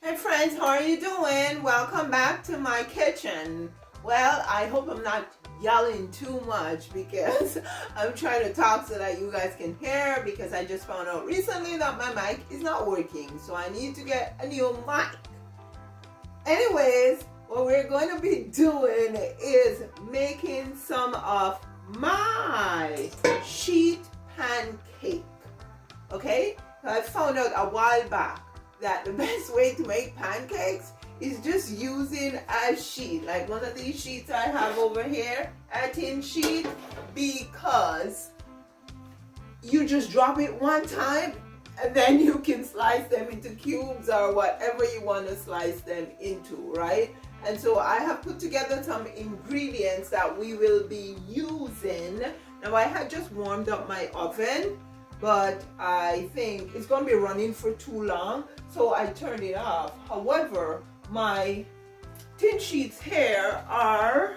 Hi friends, how are you doing? Welcome back to my kitchen. Well, I hope I'm not yelling too much because I'm trying to talk so that you guys can hear, because I just found out recently that my mic is not working, so I need to get a new mic. Anyways, what we're going to be doing is making some of my sheet pancake. Okay? I found out a while back that the best way to make pancakes is just using a sheet, like one of these sheets I have over here, a tin sheet, because you just drop it one time and then you can slice them into cubes or whatever you want to slice them into, right? And so I have put together some ingredients that we will be using. Now I had just warmed up my oven, but I think it's going to be running for too long, so I turned it off. However, my tin sheets here are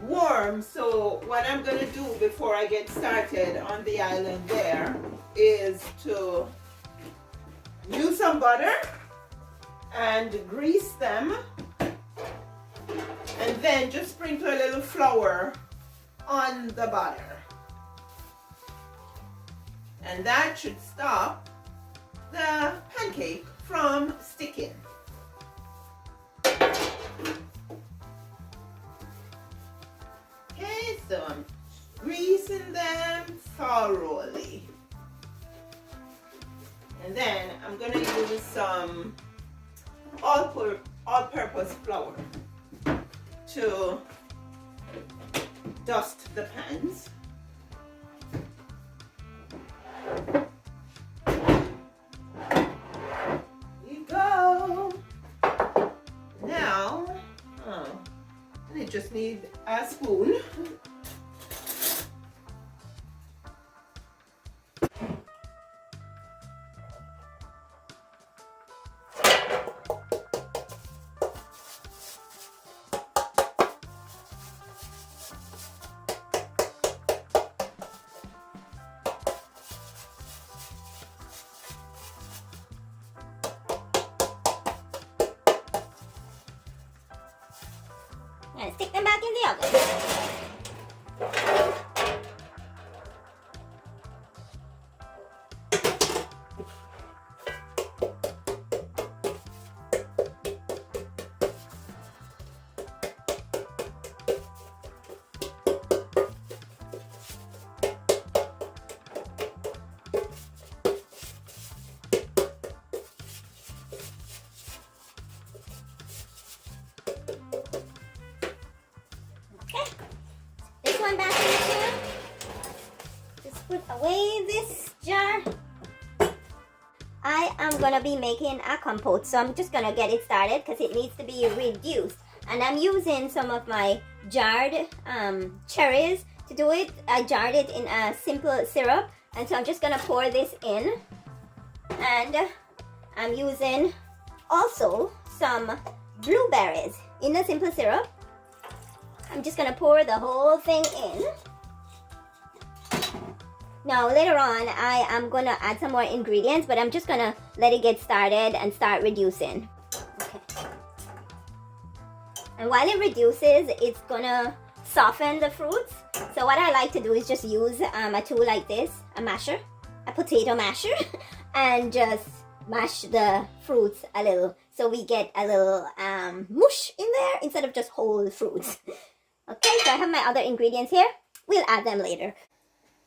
warm, so what I'm going to do before I get started on the island there is to use some butter and grease them, and then just sprinkle a little flour on the butter. And that should stop the pancake from sticking. Okay, so I'm greasing them thoroughly. And then I'm gonna use some all-purpose flour to dust the pans. Just need a spoon. And stick them back in the oven. One back in the jar. Just put away this jar. I am gonna be making a compost, so I'm just gonna get it started because it needs to be reduced. And I'm using some of my jarred cherries to do it. I jarred it in a simple syrup, and so I'm just gonna pour this in. And I'm using also some blueberries in the simple syrup. I'm just gonna pour the whole thing in. Now later on I am gonna add some more ingredients, but I'm just gonna let it get started and start reducing. Okay. And while it reduces, it's gonna soften the fruits. So what I like to do is just use a tool like this, a masher, a potato masher, and just mash the fruits a little, so we get a little mush in there instead of just whole fruits. Okay, so I have my other ingredients here. We'll add them later.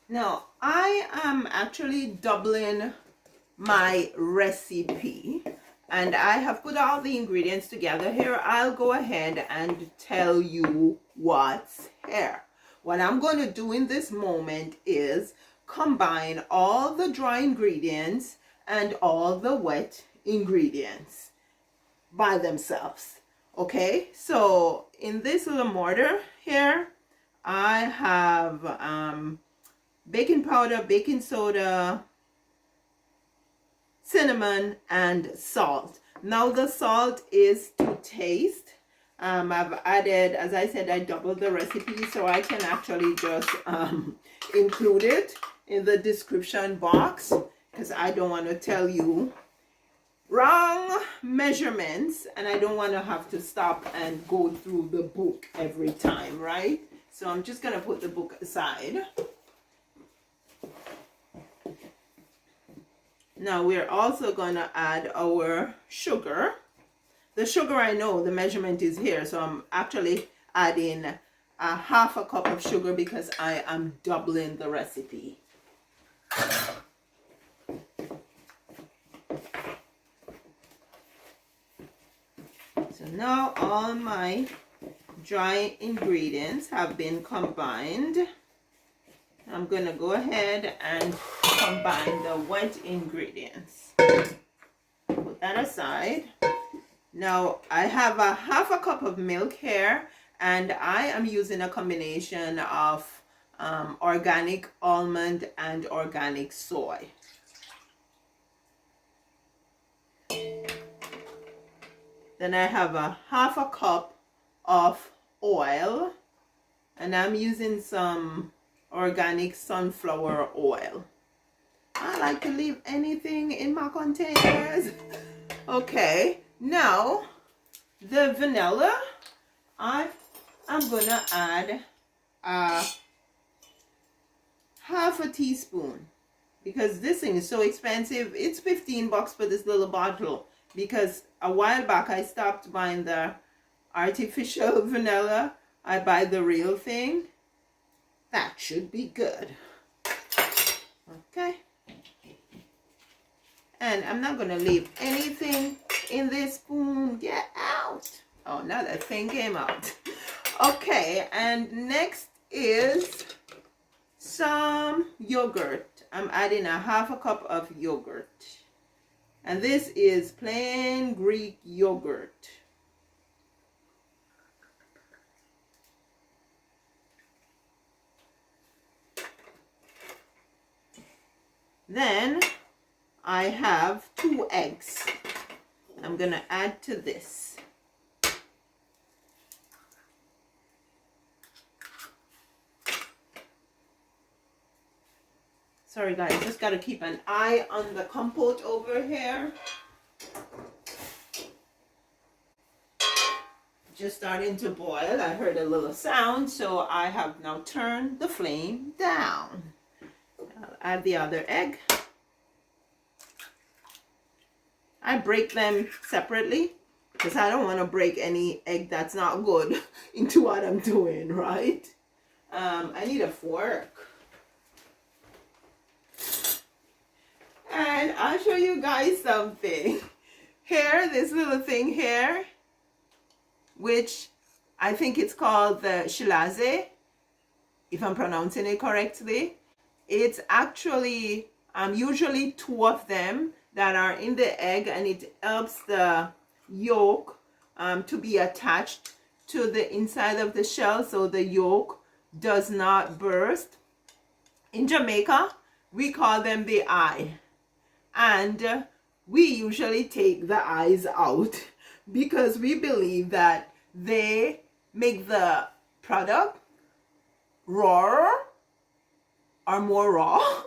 Now, I am actually doubling my recipe, and I have put all the ingredients together here. I'll go ahead and tell you what's here. What I'm going to do in this moment is combine all the dry ingredients and all the wet ingredients by themselves. Okay, so in this little mortar here, I have baking powder, baking soda, cinnamon, and salt. Now the salt is to taste. I've added, as I said, I doubled the recipe, so I can actually just include it in the description box, because I don't want to tell you wrong measurements, and I don't want to have to stop and go through the book every time, right? So I'm just going to put the book aside. Now we're also going to add our sugar. The sugar, I know the measurement is here, so I'm actually adding a half a cup of sugar because I am doubling the recipe. So now all my dry ingredients have been combined. I'm going to go ahead and combine the wet ingredients. Put that aside. Now I have a half a cup of milk here, and I am using a combination of organic almond and organic soy. Then I have a half a cup of oil, and I'm using some organic sunflower oil. I like to leave anything in my containers. Okay, now the vanilla, I'm gonna add half a teaspoon, because this thing is so expensive. It's $15 for this little bottle, because a while back I stopped buying the artificial vanilla. I buy the real thing. That should be good. Okay. And I'm not going to leave anything in this spoon. Get out. Oh, now that thing came out. Okay, and next is some yogurt. I'm adding a half a cup of yogurt. And this is plain Greek yogurt. Then I have 2 eggs. I'm going to add to this. Sorry guys, just got to keep an eye on the compote over here. Just starting to boil. I heard a little sound, so I have now turned the flame down. I'll add the other egg. I break them separately because I don't want to break any egg that's not good into what I'm doing, right? I need a fork. And I'll show you guys something. Here, this little thing here, which I think it's called the shilaze, if I'm pronouncing it correctly. It's actually usually 2 of them that are in the egg, and it helps the yolk to be attached to the inside of the shell so the yolk does not burst. In Jamaica, we call them the eye, and we usually take the eyes out because we believe that they make the product raw or more raw.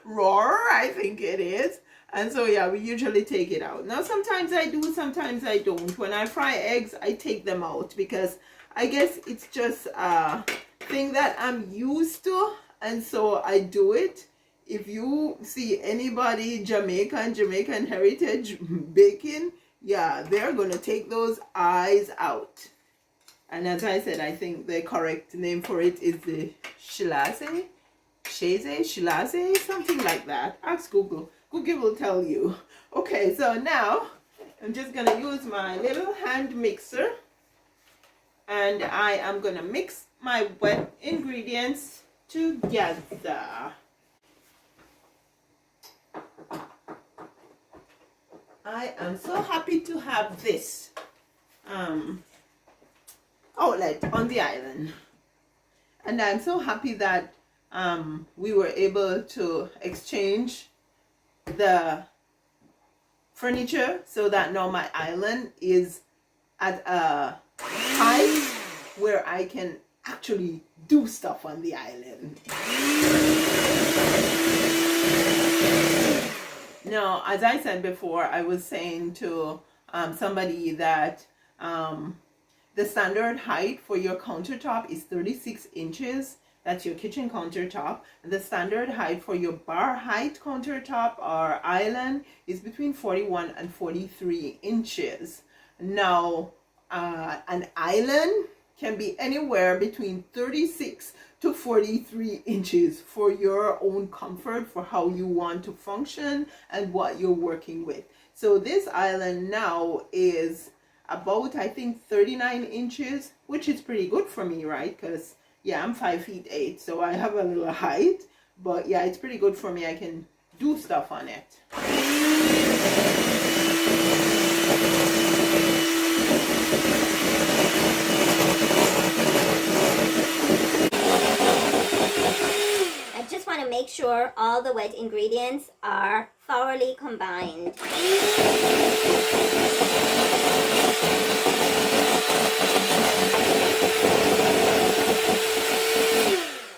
Raw, I think it is. And so yeah, we usually take it out. Now sometimes I do, sometimes I don't. When I fry eggs, I take them out because I guess it's just a thing that I'm used to, and so I do it. If you see anybody Jamaican heritage baking, yeah, they're gonna take those eyes out. And as I said, I think the correct name for it is the shilaze, something like that. Ask Google. Google will tell you. Okay, so now I'm just gonna use my little hand mixer, and I am gonna mix my wet ingredients together. I am so happy to have this outlet on the island, and I'm so happy that we were able to exchange the furniture so that now my island is at a height where I can actually do stuff on the island. Now, as I said before, I was saying to somebody that the standard height for your countertop is 36 inches. That's your kitchen countertop. And the standard height for your bar height countertop or island is between 41 and 43 inches. Now, an island can be anywhere between 36 to 43 inches for your own comfort, for how you want to function and what you're working with. So this island now is about, I think, 39 inches, which is pretty good for me, right? Because yeah, I'm 5'8", so I have a little height, but yeah, it's pretty good for me. I can do stuff on it. I just want to make sure all the wet ingredients are thoroughly combined.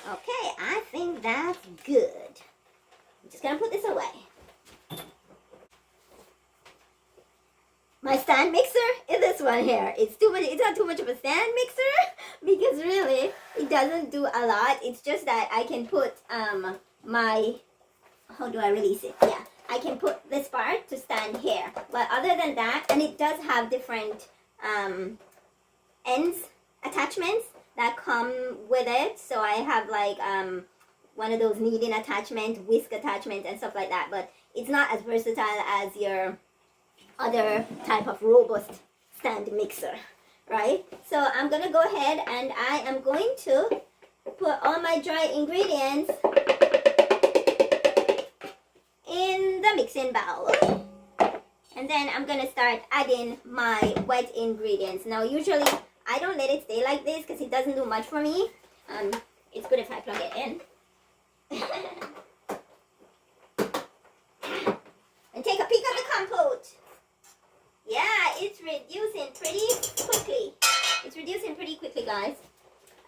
Okay, I think that's good. I'm just gonna put this away. My stand mixer is this one here. It's too much. It's not too much of a stand mixer because really it doesn't do a lot. It's just that I can put my, how do I release it? Yeah, I can put this part to stand here. But other than that, and it does have different ends attachments that come with it. So I have like one of those kneading attachment, whisk attachment, and stuff like that. But it's not as versatile as your other type of robust stand mixer, right? So I'm gonna go ahead and I am going to put all my dry ingredients in the mixing bowl, and then I'm gonna start adding my wet ingredients. Now usually I don't let it stay like this because it doesn't do much for me. It's good if I plug it in. And take a peek at the compost. Yeah, it's reducing pretty quickly. It's reducing pretty quickly, guys.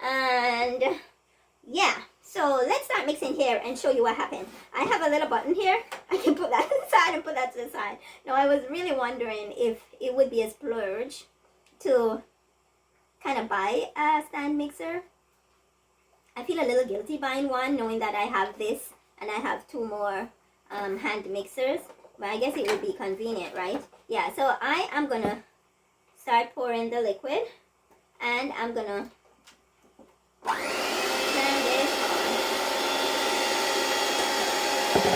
And yeah, so let's start mixing here and show you what happened. I have a little button here. I can put that to the side and put that to the side. Now, I was really wondering if it would be a splurge to kind of buy a stand mixer. I feel a little guilty buying one, knowing that I have this and I have two more hand mixers. But I guess it would be convenient, right? Yeah, so I am gonna start pouring the liquid, and I'm gonna turn this on.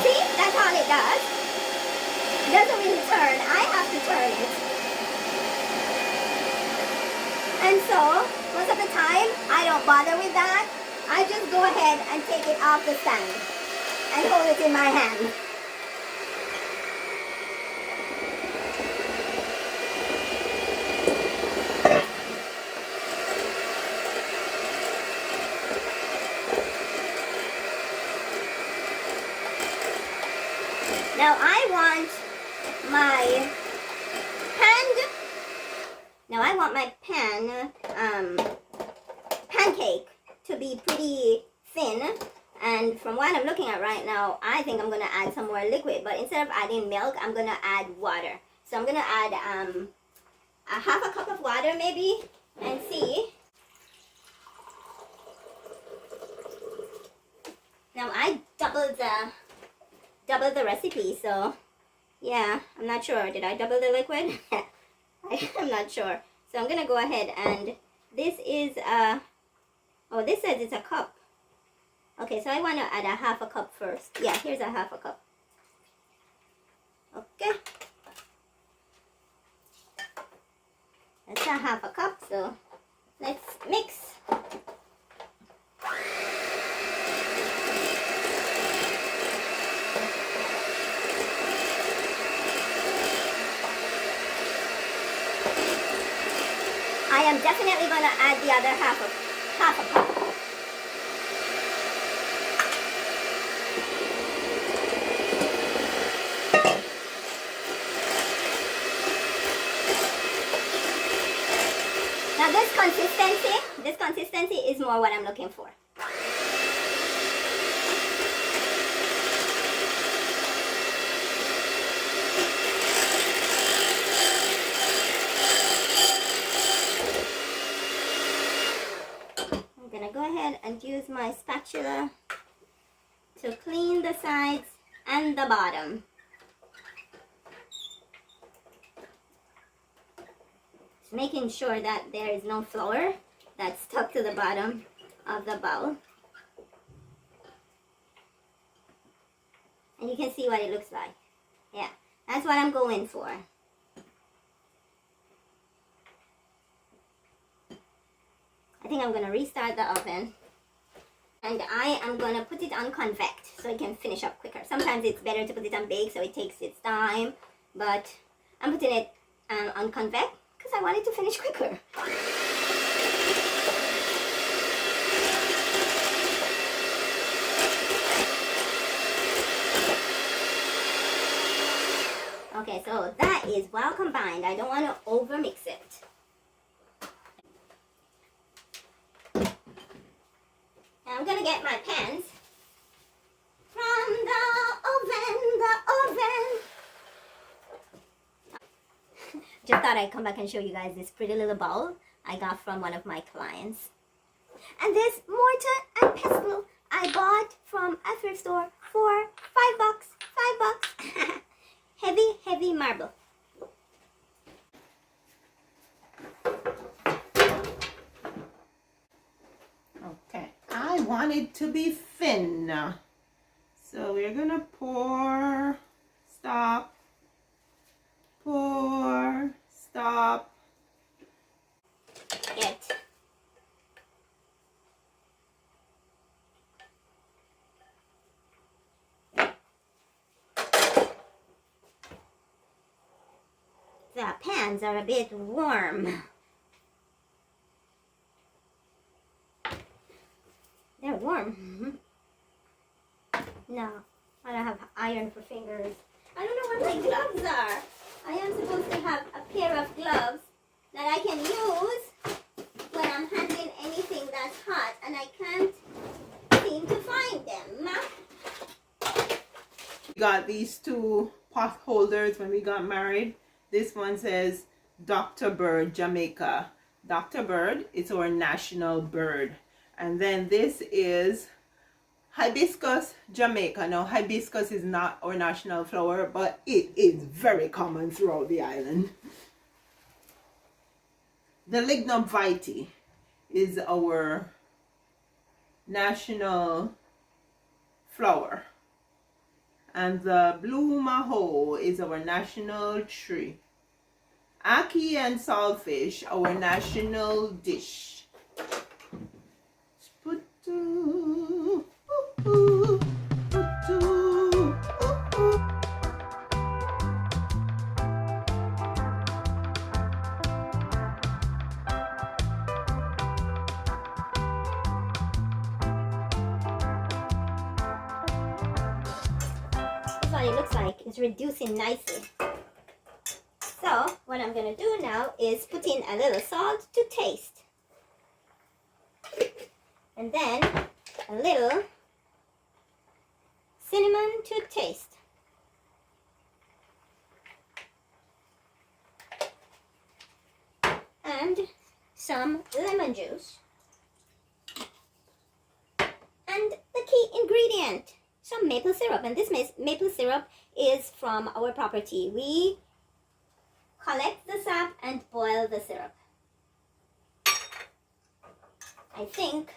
See, that's all it does. It doesn't really turn. I have to turn it. And so, most of the time, I don't bother with that. I just go ahead and take it off the stand and hold it in my hand. Now I want my pancake to be pretty thin, and from what I'm looking at right now, I think I'm gonna add some more liquid, but instead of adding milk, I'm gonna add water. So I'm gonna add a half a cup of water maybe, and see. Now I doubled the recipe, so yeah, I'm not sure. Did I double the liquid? I'm not sure. So I'm gonna go ahead, and this is oh, this says it's a cup. Okay, so I want to add a half a cup first. Yeah, here's a half a cup. Okay, that's a half a cup, so let's mix. I am definitely going to add the other half a cup. Now this consistency is more what I'm looking for. and use my spatula to clean the sides and the bottom. Just making sure that there is no flour that's stuck to the bottom of the bowl. And you can see what it looks like. Yeah, that's what I'm going for. I think I'm going to restart the oven. And I am going to put it on convect so it can finish up quicker. Sometimes it's better to put it on bake so it takes its time. But I'm putting it on convect because I want it to finish quicker. Okay, so that is well combined. I don't want to over mix it. Now I'm gonna get my pans from the oven. Just thought I'd come back and show you guys this pretty little bowl I got from one of my clients. And this mortar and pestle I bought from a thrift store for $5. Heavy marble. Okay, I want it to be thin. So we're gonna pour, stop, pour, stop. Get the pans are a bit warm. They're warm. No, I don't have iron for fingers. I don't know what my gloves are. I am supposed to have a pair of gloves that I can use when I'm handling anything that's hot, and I can't seem to find them. We got these two pot holders when we got married. This one says Dr. Bird, Jamaica. Dr. Bird is our national bird. And then this is hibiscus, Jamaica. Now, hibiscus is not our national flower, but it is very common throughout the island. The lignum vitae is our national flower. And the blue maho is our national tree. Ackee and saltfish, our national dish. What it looks like. It's reducing nicely. So what I'm gonna do now is put in a little salt to taste, and then a little cinnamon to taste, and some lemon juice, and the key ingredient, some maple syrup. And this maple syrup is from our property. We collect the sap and boil the syrup. I think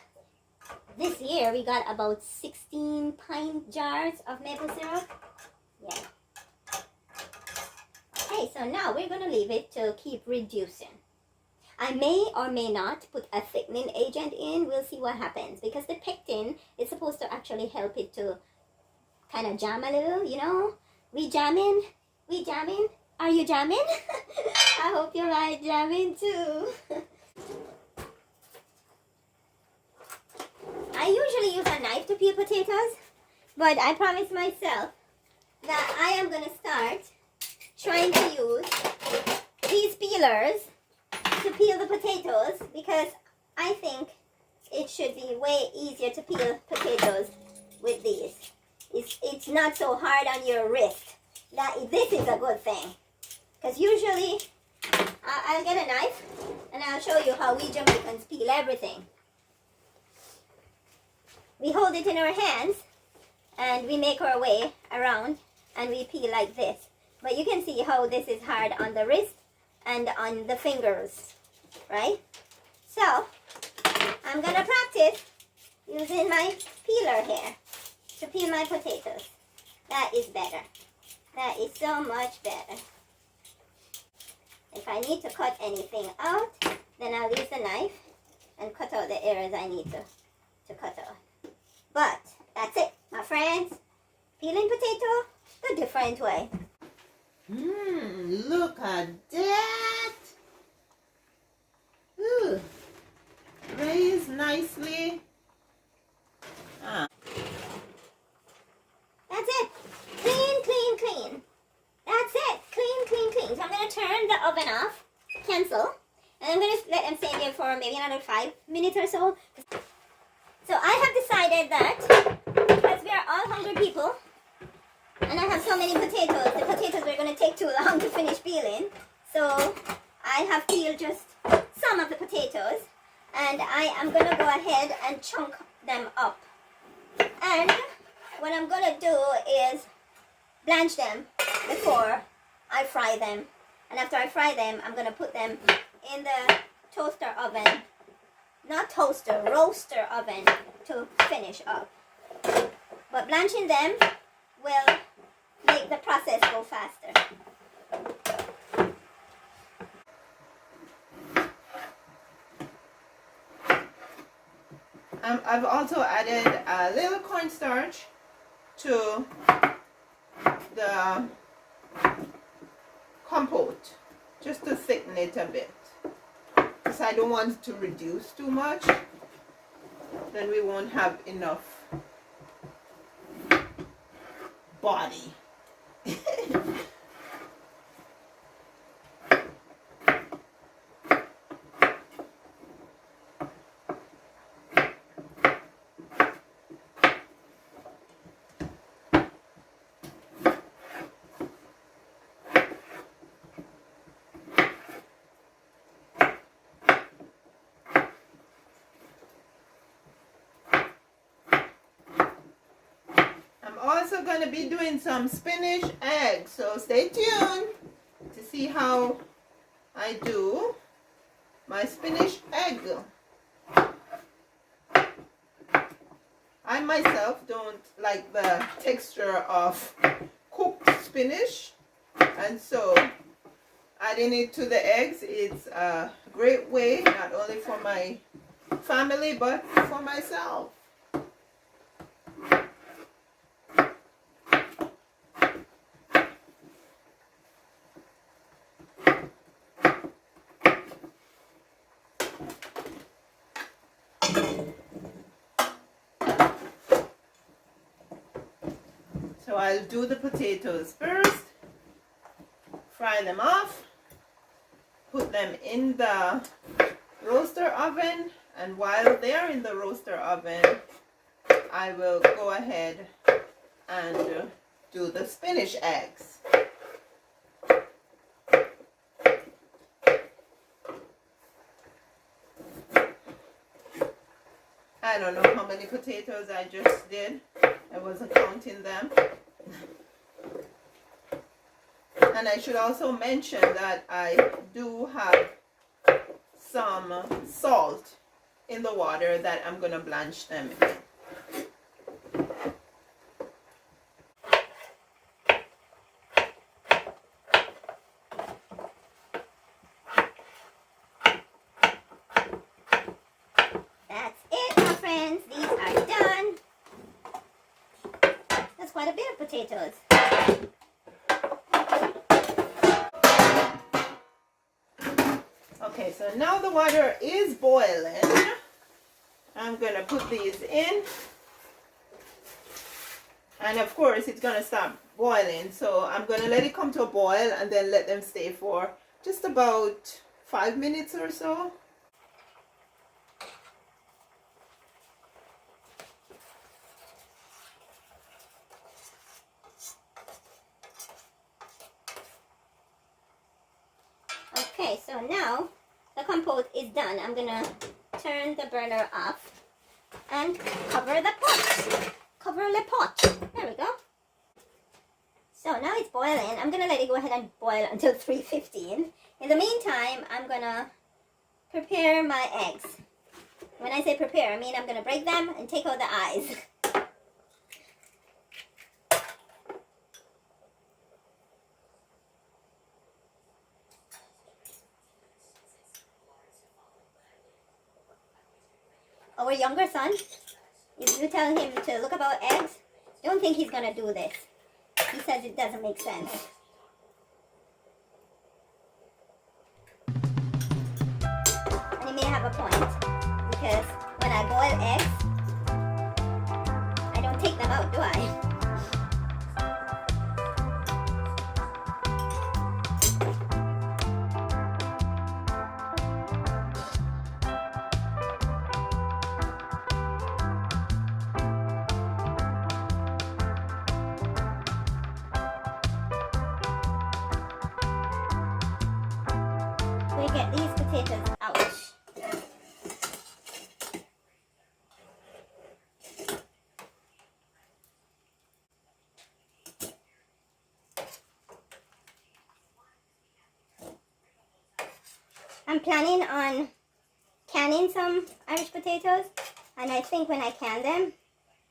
this year we got about 16 pint jars of maple syrup. Yeah. Okay, so now we're gonna leave it to keep reducing. I may or may not put a thickening agent in. We'll see what happens, because the pectin is supposed to actually help it to kind of jam a little, you know. We jamming? Are you jamming? I hope you're right, jamming too. I usually use a knife to peel potatoes, but I promised myself that I am going to start trying to use these peelers to peel the potatoes, because I think it should be way easier to peel potatoes with these. It's not so hard on your wrist. This is a good thing, because usually I'll get a knife and I'll show you how we Jamaicans peel everything. we hold it in our hands and we make our way around and we peel like this. But you can see how this is hard on the wrist and on the fingers, right? So I'm gonna practice using my peeler here to peel my potatoes. That is better. That is so much better. If I need to cut anything out, then I'll use the knife and cut out the areas I need to cut out. But that's it, my friends. Peeling potato the different way. Look at that. Ooh, raised nicely. That's it. Clean, clean, clean. That's it. Clean, clean, clean. So I'm going to turn the oven off. Cancel. And I'm going to let them stay there for maybe another 5 minutes or so. So I have decided that because we are all hungry people and I have so many potatoes, the potatoes were going to take too long to finish peeling. So I have peeled just some of the potatoes and I am going to go ahead and chunk them up. And what I'm going to do is blanch them before I fry them. And after I fry them, I'm going to put them in the toaster oven. Not toaster, roaster oven to finish up. But blanching them will make the process go faster. I've also added a little cornstarch to the compost just to thicken it a bit, because I don't want it to reduce too much, then we won't have enough body. Also going to be doing some spinach eggs, so stay tuned to see how I do my spinach egg. I myself don't like the texture of cooked spinach, and so adding it to the eggs is a great way, not only for my family but for myself. So I'll do the potatoes first, fry them off, put them in the roaster oven, and while they're in the roaster oven, I will go ahead and do the spinach eggs. I don't know how many potatoes I just did. I wasn't counting them. And I should also mention that I do have some salt in the water that I'm going to blanch them in. That's it, my friends. These are done. That's quite a bit of potatoes. Okay, so now the water is boiling. I'm going to put these in. And of course, it's going to start boiling. So I'm going to let it come to a boil and then let them stay for just about 5 minutes or so. Okay, so now the compote is done. I'm gonna turn the burner off and cover the pot. Cover the pot. There we go. So now it's boiling. I'm going to let it go ahead and boil until 3:15. In the meantime, I'm going to prepare my eggs. When I say prepare, I mean I'm going to break them and take out the eyes. Our younger son, if you tell him to look about eggs, don't think he's going to do this. He says it doesn't make sense. And he may have a point, because when I boil eggs, I don't take them out, do I? We get these potatoes out. I'm planning on canning some Irish potatoes, and I think when I can them,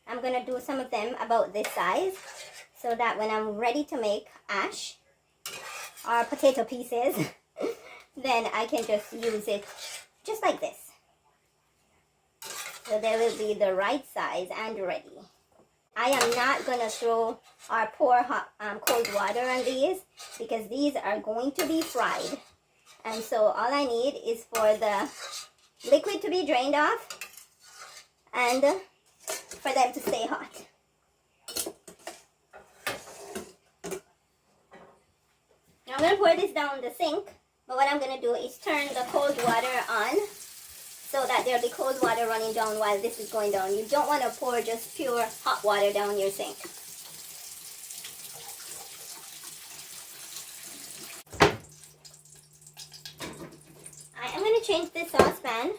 I'm going to do some of them about this size, so that when I'm ready to make ash or potato pieces, then I can just use it just like this. So they will be the right size and ready. I am not going to throw or pour hot, cold water on these, because these are going to be fried. And so all I need is for the liquid to be drained off and for them to stay hot. Now I'm going to pour this down the sink, but what I'm going to do is turn the cold water on so that there'll be cold water running down while this is going down. You don't want to pour just pure hot water down your sink. I'm going to change this saucepan,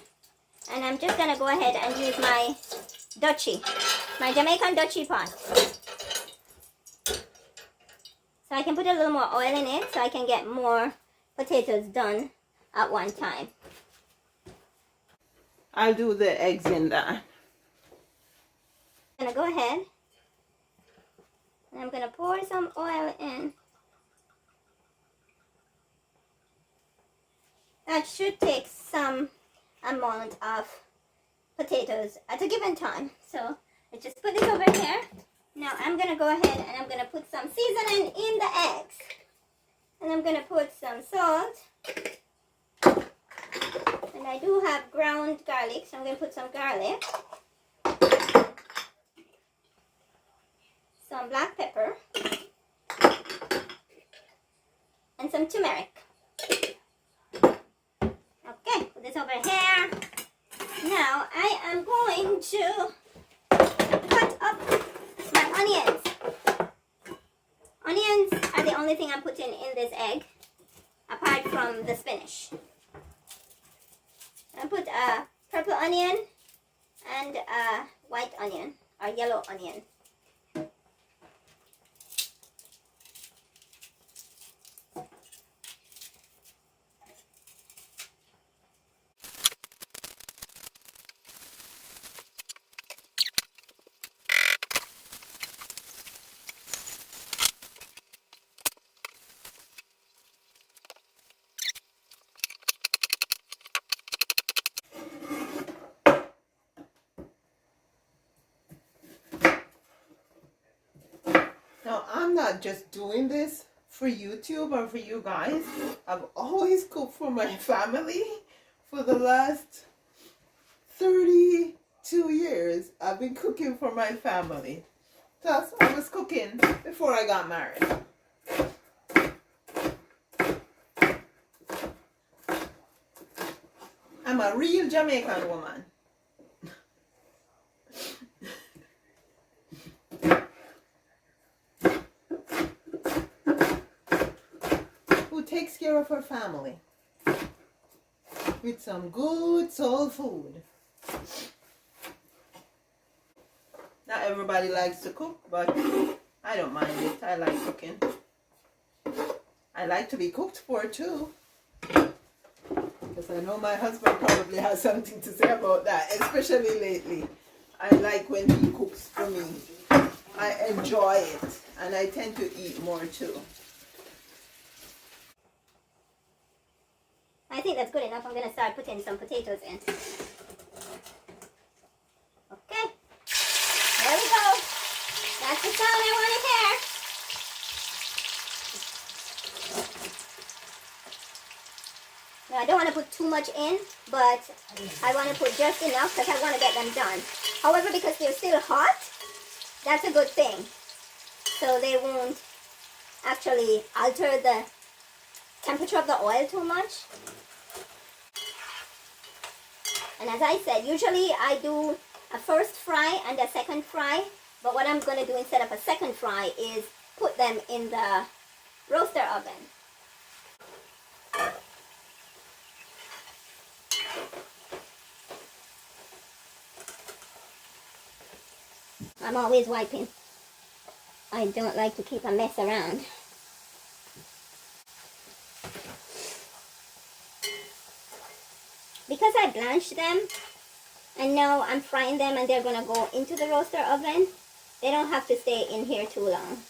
and I'm just going to go ahead and use my Dutchie, my Jamaican Dutchie pot. So I can put a little more oil in it so I can get more potatoes done at one time. I'll do the eggs in that. I'm going to go ahead and I'm going to pour some oil in. That should take some amount of potatoes at a given time. So I just put this over here. Now I'm going to go ahead and I'm going to put some seasoning in the eggs. And I'm going to put some salt. And I do have ground garlic, so I'm going to put some garlic. Some black pepper. And some turmeric. Okay, put this over here. Now I am going to cut up my onions. Onions are the only thing I'm putting in this egg, apart from the spinach. I put a purple onion and a white onion or yellow onion. Now, I'm not just doing this for YouTube or for you guys. I've always cooked for my family for the last 32 years. I've been cooking for my family. Plus, I was cooking before I got married. I'm a real Jamaican woman. Takes care of her family with some good soul food. Not everybody likes to cook, but I don't mind it. I like cooking. I like to be cooked for too. Because I know my husband probably has something to say about that, especially lately. I like when he cooks for me. I enjoy it, and I tend to eat more too. I think that's good enough. I'm gonna start putting some potatoes in. Okay, there we go. That's the sound I want to hear. Now I don't want to put too much in, but I want to put just enough because I want to get them done. However, because they're still hot, that's a good thing. So they won't actually alter the temperature of the oil too much. And as I said, usually I do a first fry and a second fry, but what I'm going to do instead of a second fry is put them in the roaster oven. I'm always wiping. I don't like to keep a mess around. Because I blanched them, and now I'm frying them and they're going to go into the roaster oven, they don't have to stay in here too long.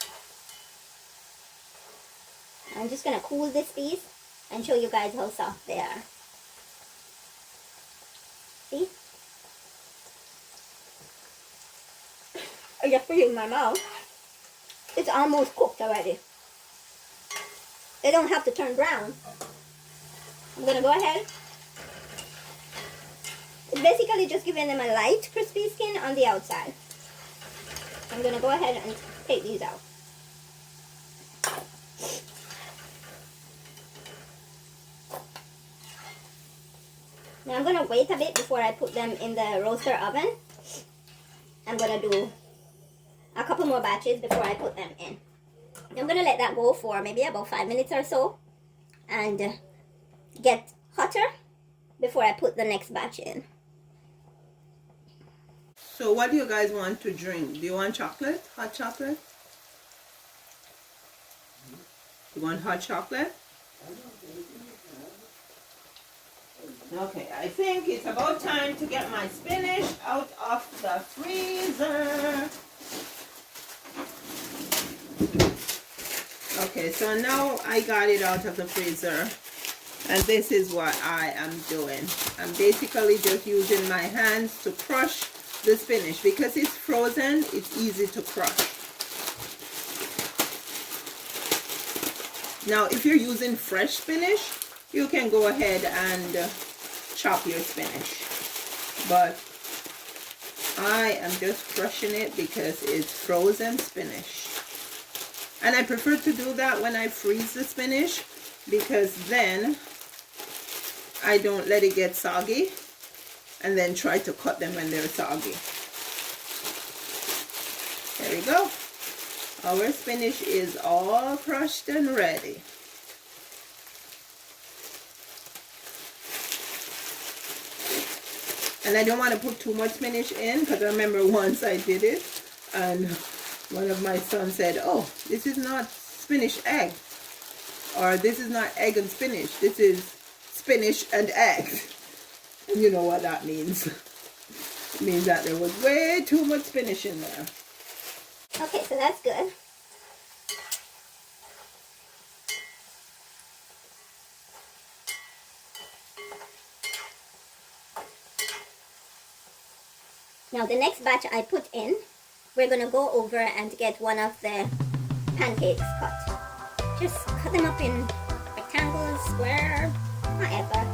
I'm just going to cool this piece and show you guys how soft they are. See? I just put it in my mouth. It's almost cooked already. They don't have to turn brown. I'm going to go ahead. It's basically just giving them a light crispy skin on the outside. I'm going to go ahead and take these out. Now I'm going to wait a bit before I put them in the roaster oven. I'm going to do a couple more batches before I put them in. I'm going to let that go for maybe about 5 minutes or so and get hotter before I put the next batch in. So what do you guys want to drink? Do you want chocolate? Hot chocolate? You want hot chocolate? Okay, I think it's about time to get my spinach out of the freezer. Okay, so now I got it out of the freezer, and this is what I am doing. I'm basically just using my hands to crush the spinach. Because it's frozen, it's easy to crush. Now if you're using fresh spinach, you can go ahead and chop your spinach, but I am just crushing it because it's frozen spinach. And I prefer to do that when I freeze the spinach, because then I don't let it get soggy and then try to cut them when they're soggy. There we go. Our spinach is all crushed and ready. And I don't want to put too much spinach in, because I remember once I did it and one of my sons said, "Oh, this is not spinach egg," or "This is not egg and spinach, this is spinach and egg." And you know what that means. It means that there was way too much spinach in there. Okay, so that's good. Now the next batch I put in, we're going to go over and get one of the pancakes cut. Just cut them up in rectangles, square, whatever.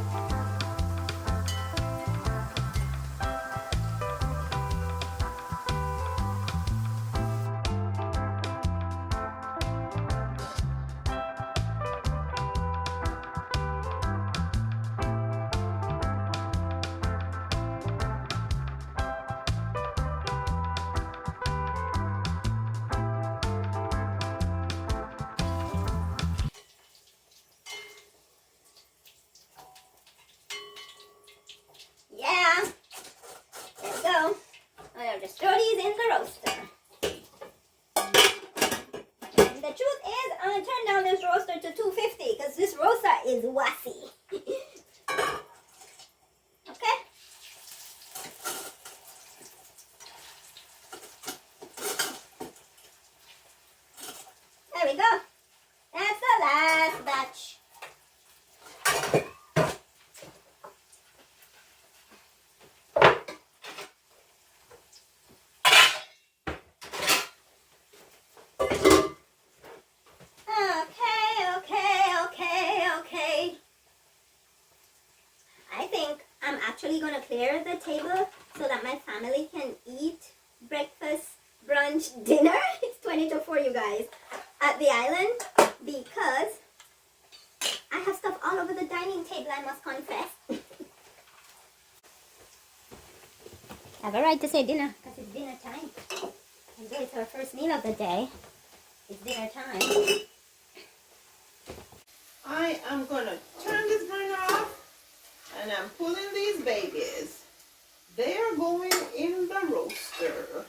is wassy. Okay? There we go. That's the last batch. Okay. I think I'm actually gonna clear the table so that my family can eat breakfast, brunch, dinner. It's 20 to 4, you guys, at the island, because I have stuff all over the dining table, I must confess. I have a right to say dinner because it's dinner time. And though it's our first meal of the day, it's dinner time. I am gonna turn this burner off and I'm pulling these babies. They are going in the roaster.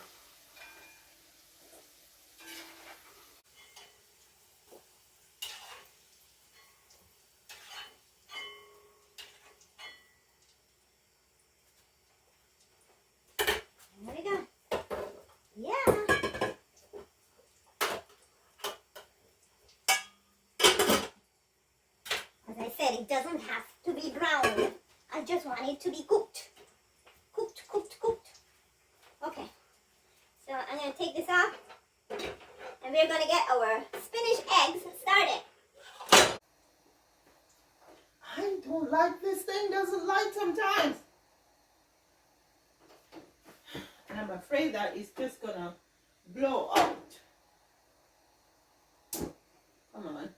There we go. Yeah. As I said, it doesn't have to be brown. I just want it to be cooked. Cooked. Okay. So I'm going to take this off. And we're going to get our spinach eggs started. I don't like this thing, doesn't light sometimes. And I'm afraid that it's just gonna blow out. Come on.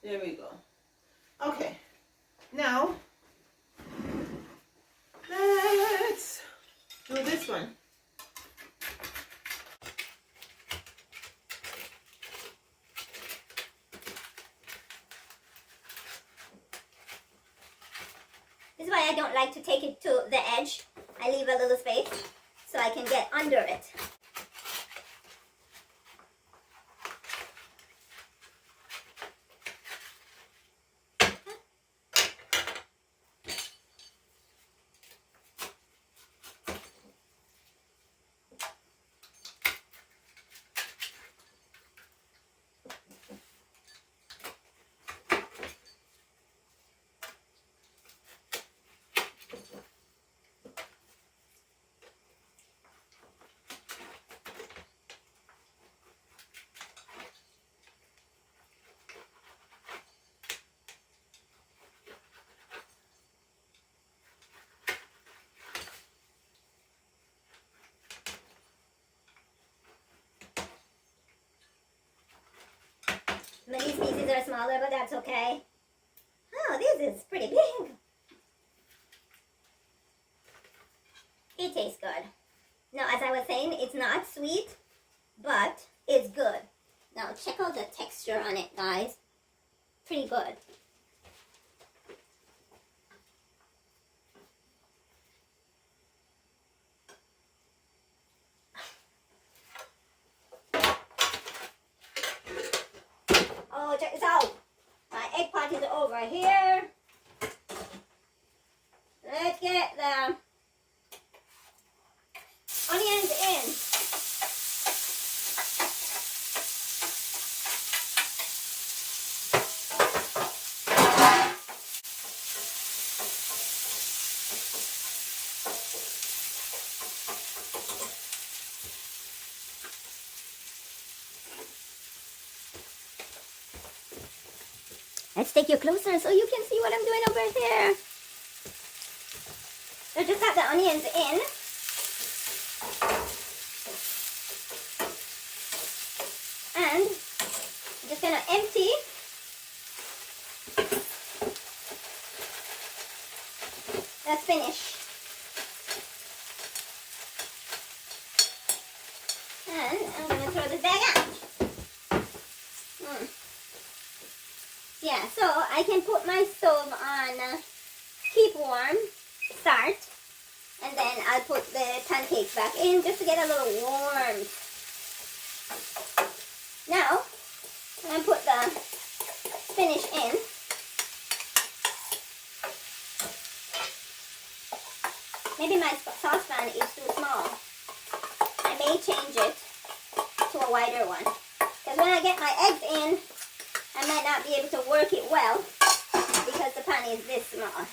There we go. Okay. Now, let's do this one. This is why I don't like to take it to the edge. I leave a little space so I can get under it. Many species are smaller, but that's okay. Oh, this is pretty big. It tastes good. Now, as I was saying, it's not sweet, but it's good. Now, check out the texture on it, guys. Pretty good. Oh, check this out. My egg pot is over here. Let's get the onions in. Let's take you closer so you can see what I'm doing over here. So just have the onions in. And I'm just going to empty the spinach. And I'm going to throw this bag out. Yeah, so I can put my stove on keep warm, start, and then I'll put the pancakes back in just to get a little warm. Now, I'm going to put the spinach in. Maybe my saucepan is too small. I may change it to a wider one. Because when I get my eggs in, I might not be able to work it well because the pan is this small.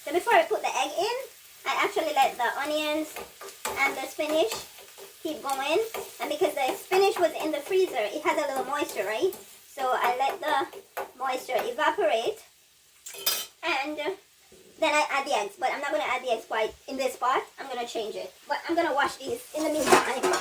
So before I put the egg in, I actually let the onions and the spinach keep going. And because the spinach was in the freezer, it has a little moisture, right? So I let the moisture evaporate. And then I add the eggs. But I'm not going to add the eggs quite in this pot. I'm going to change it. But I'm going to wash these in the meantime.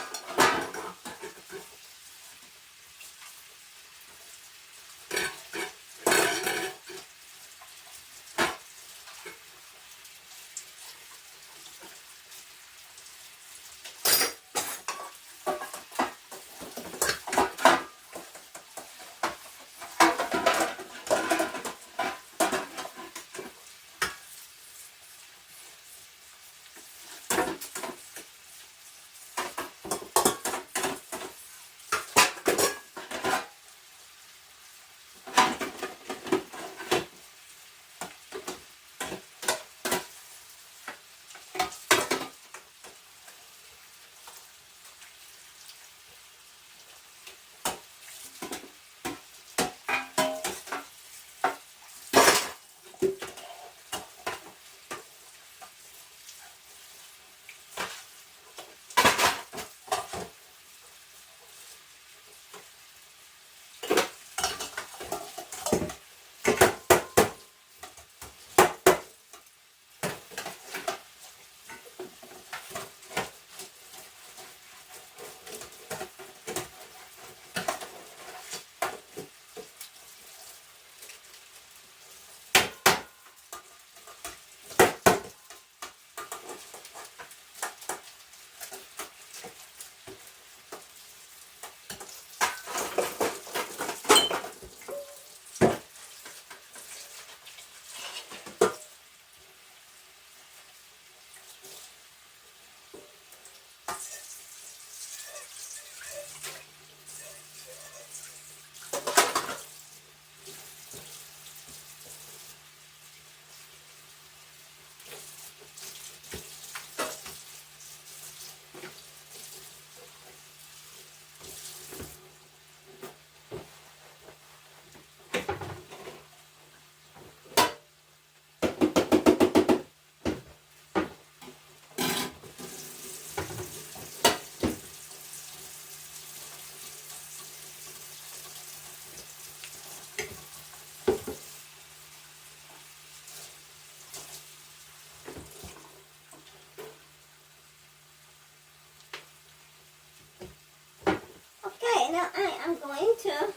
Okay, now I am going to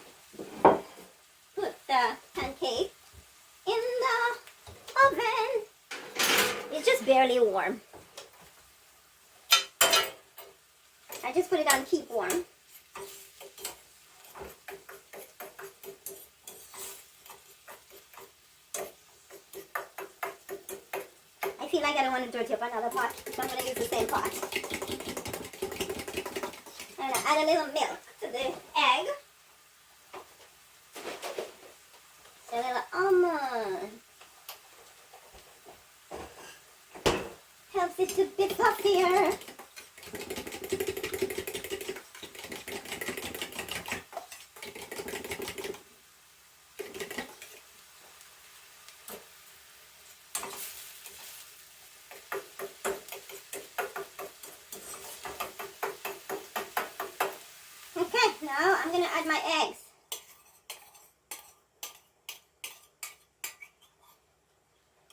put the pancake in the oven. It's just barely warm. I just put it on keep warm. I feel like I don't want to dirty up another pot, so I'm going to use the same pot. I'm going to add a little milk to the egg. A little almond. Helps it to be fluffier. Okay, now I'm going to add my eggs.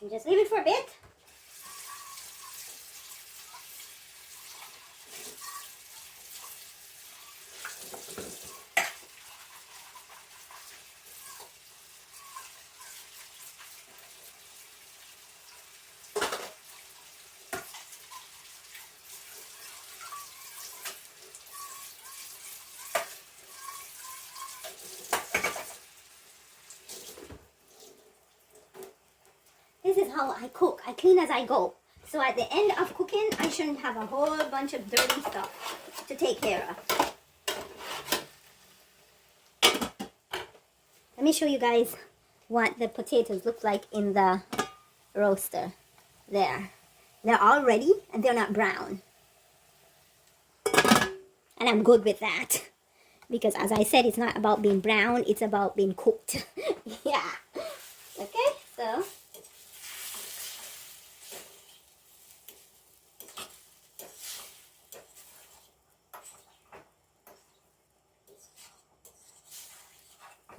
And just leave it for a bit. This is how I cook. I clean as I go. So at the end of cooking, I shouldn't have a whole bunch of dirty stuff to take care of. Let me show you guys what the potatoes look like in the roaster. There. They're all ready and they're not brown. And I'm good with that. Because as I said, it's not about being brown, it's about being cooked. Yeah. Okay, so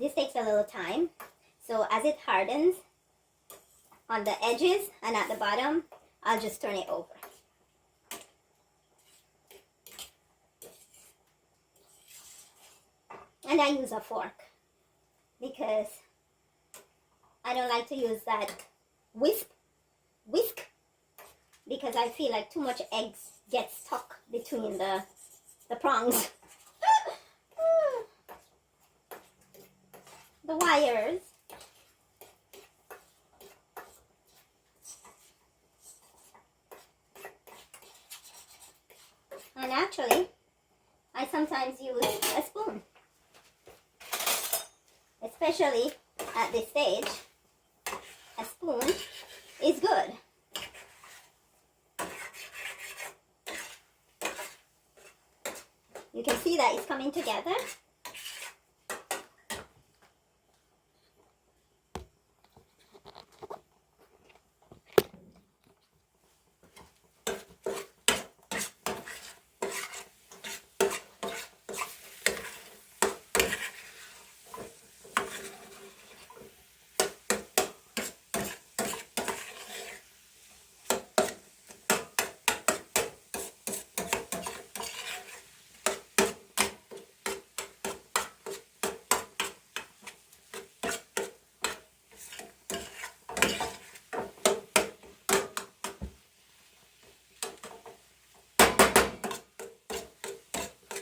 this takes a little time. So as it hardens on the edges and at the bottom, I'll just turn it over. And I use a fork because I don't like to use that whisk because I feel like too much eggs get stuck between the prongs. The wires. And actually, I sometimes use a spoon. Especially at this stage, a spoon is good. You can see that it's coming together.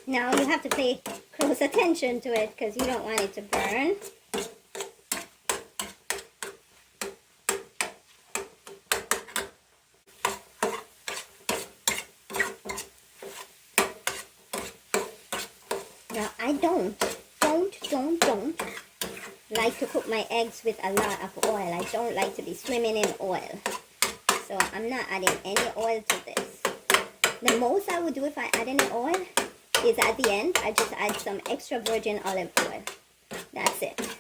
Now you have to pay close attention to it because you don't want it to burn. Now I don't like to cook my eggs with a lot of oil. I don't like to be swimming in oil. So I'm not adding any oil to this. The most I would do if I add any oil is at the end, I just add some extra virgin olive oil. That's it.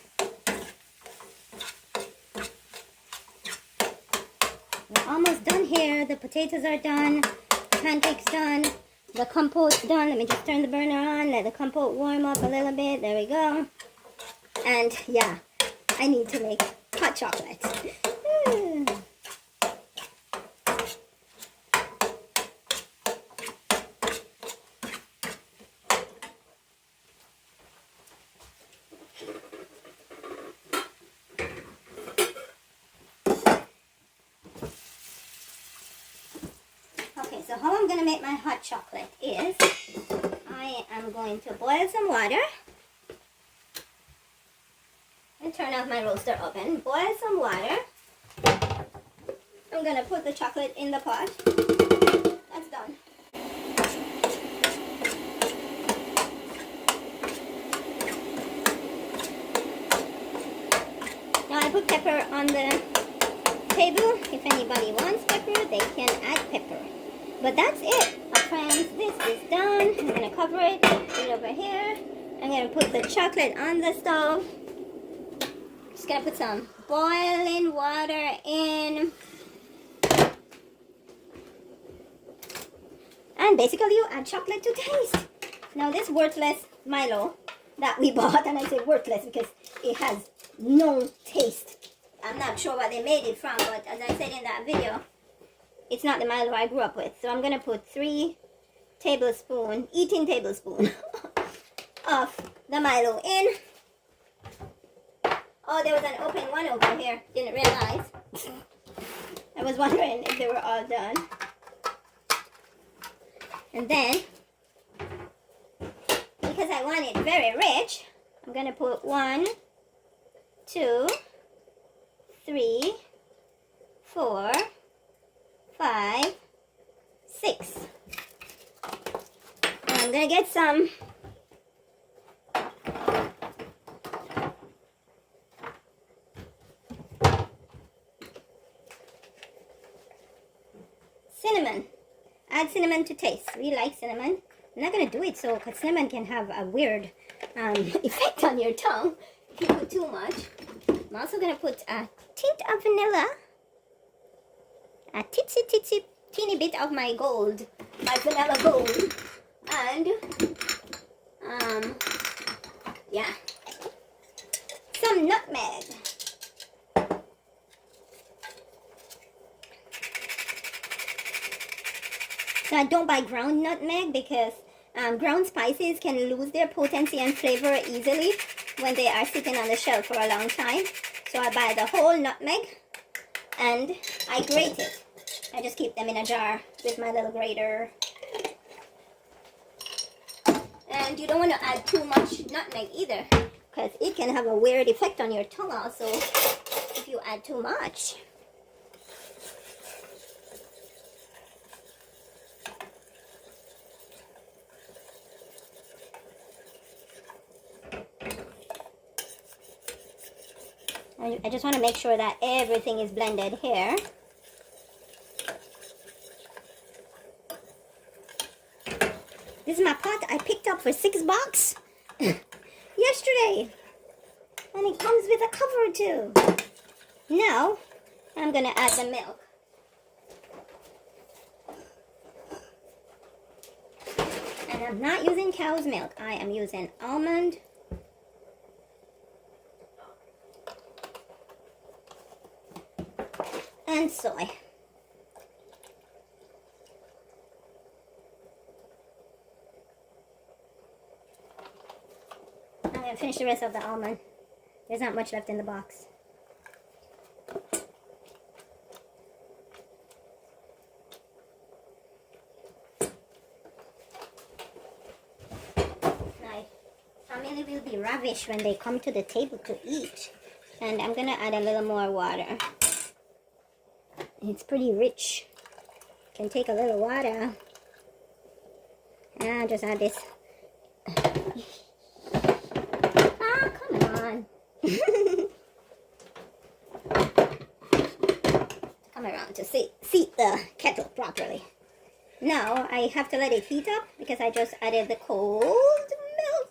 We're almost done here. The potatoes are done. The pancakes done. The compost done. Let me just turn the burner on. Let the compost warm up a little bit. There we go. And yeah, I need to make hot chocolate. Okay, so how I'm going to make my hot chocolate is I am going to boil some water and turn off my roaster oven. Boil some water. I'm going to put the chocolate in the pot. That's done. Now I put pepper on the table. If anybody wants pepper, they can add pepper. But that's it, my friends. This is done. I'm going to cover it, put it over here. I'm going to put the chocolate on the stove. Just going to put some boiling water in. And basically you add chocolate to taste. Now this worthless Milo that we bought, and I say worthless because it has no taste. I'm not sure what they made it from, but as I said in that video, it's not the Milo I grew up with. So I'm going to put 3 tablespoons, eating tablespoon of the Milo in. Oh, there was an open one over here. Didn't realize. I was wondering if they were all done. And then, because I want it very rich, I'm going to put 1, 2, 3, 4, 5, 6. And I'm going to get some cinnamon. Add cinnamon to taste. We like cinnamon. I'm not gonna do it so because cinnamon can have a weird effect on your tongue if you put too much. I'm also gonna put a tint of vanilla, a titsy teeny bit of my gold, my vanilla gold, and yeah, some nutmeg. So I don't buy ground nutmeg because ground spices can lose their potency and flavor easily when they are sitting on the shelf for a long time. So I buy the whole nutmeg and I grate it. I just keep them in a jar with my little grater. And you don't want to add too much nutmeg either because it can have a weird effect on your tongue also if you add too much. I just want to make sure that everything is blended here. This is my pot I picked up for $6 yesterday. And it comes with a cover too. Now, I'm going to add the milk. And I'm not using cow's milk. I am using almond and soy. I'm going to finish the rest of the almond. There's not much left in the box. My family will be ravished when they come to the table to eat. And I'm going to add a little more water. It's pretty rich. Can take a little water. And I'll just add this. Ah, come on. Come around to seat the kettle properly. Now I have to let it heat up because I just added the cold milk.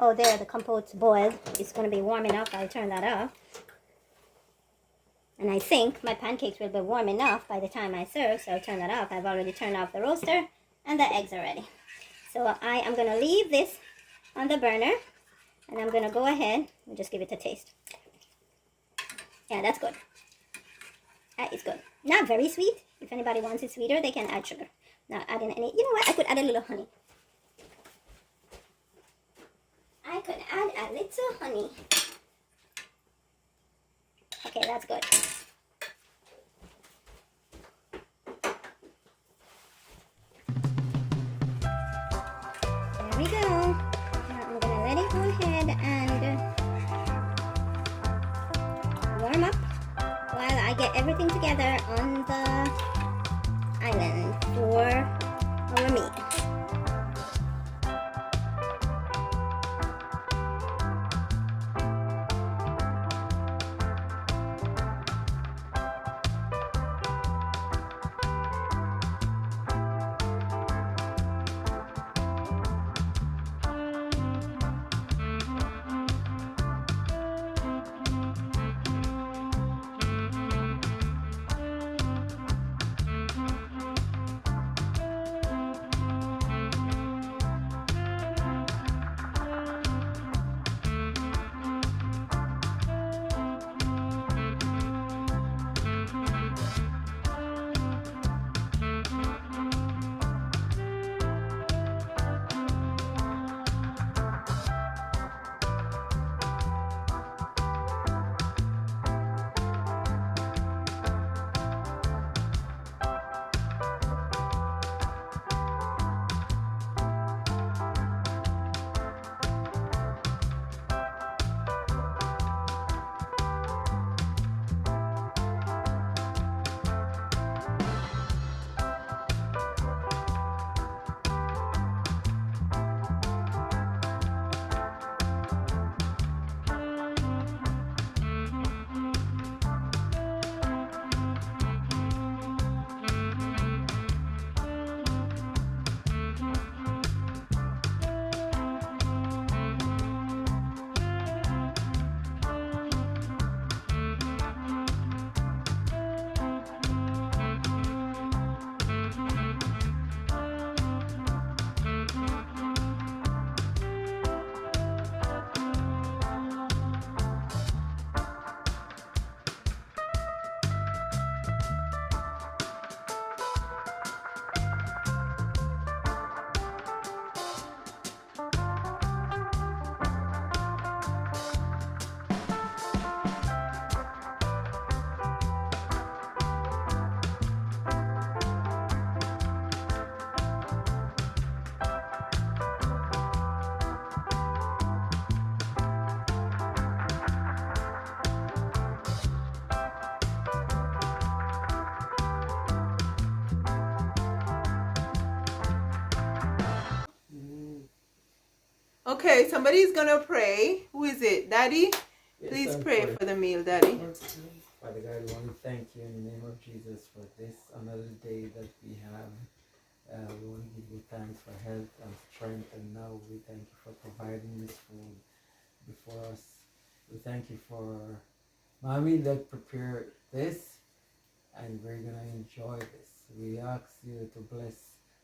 Oh, there, the compost boiled. It's going to be warm enough. I'll turn that off. And I think my pancakes will be warm enough by the time I serve, so I'll turn that off. I've already turned off the roaster, and the eggs are ready. So I am going to leave this on the burner, and I'm going to go ahead and just give it a taste. Yeah, that's good. That is good. Not very sweet. If anybody wants it sweeter, they can add sugar. Not adding any. You know what? I could add a little honey. I could add a little honey. Okay, that's good. There we go. Now I'm gonna let it go ahead and warm up while I get everything together on the island for our meat. Okay, somebody's gonna pray. Who is it? Daddy? Yes, Please I'm pray praying. for the meal, Daddy. Father God, we want to thank you in the name of Jesus for this another day that we have. We want to give you thanks for health and strength, and now we thank you for providing this food before us. We thank you for Mommy that prepared this, and we're gonna enjoy this. We ask you to bless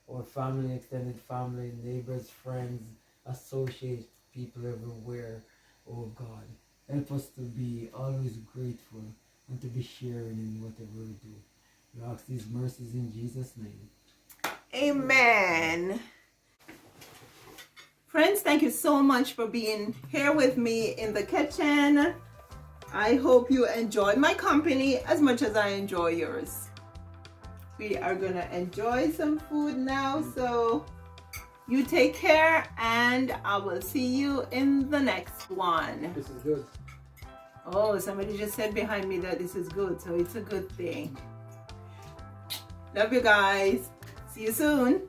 our family, extended family, neighbors, friends, associates, people everywhere. Oh God, help us to be always grateful and to be sharing in whatever we do. We ask these mercies in Jesus' name. Amen. Friends, thank you so much for being here with me in the kitchen. I hope you enjoyed my company as much as I enjoy yours. We are gonna enjoy some food now, so you take care, and I will see you in the next one. This is good. Oh, somebody just said behind me that this is good, so it's a good thing. Love you guys. See you soon.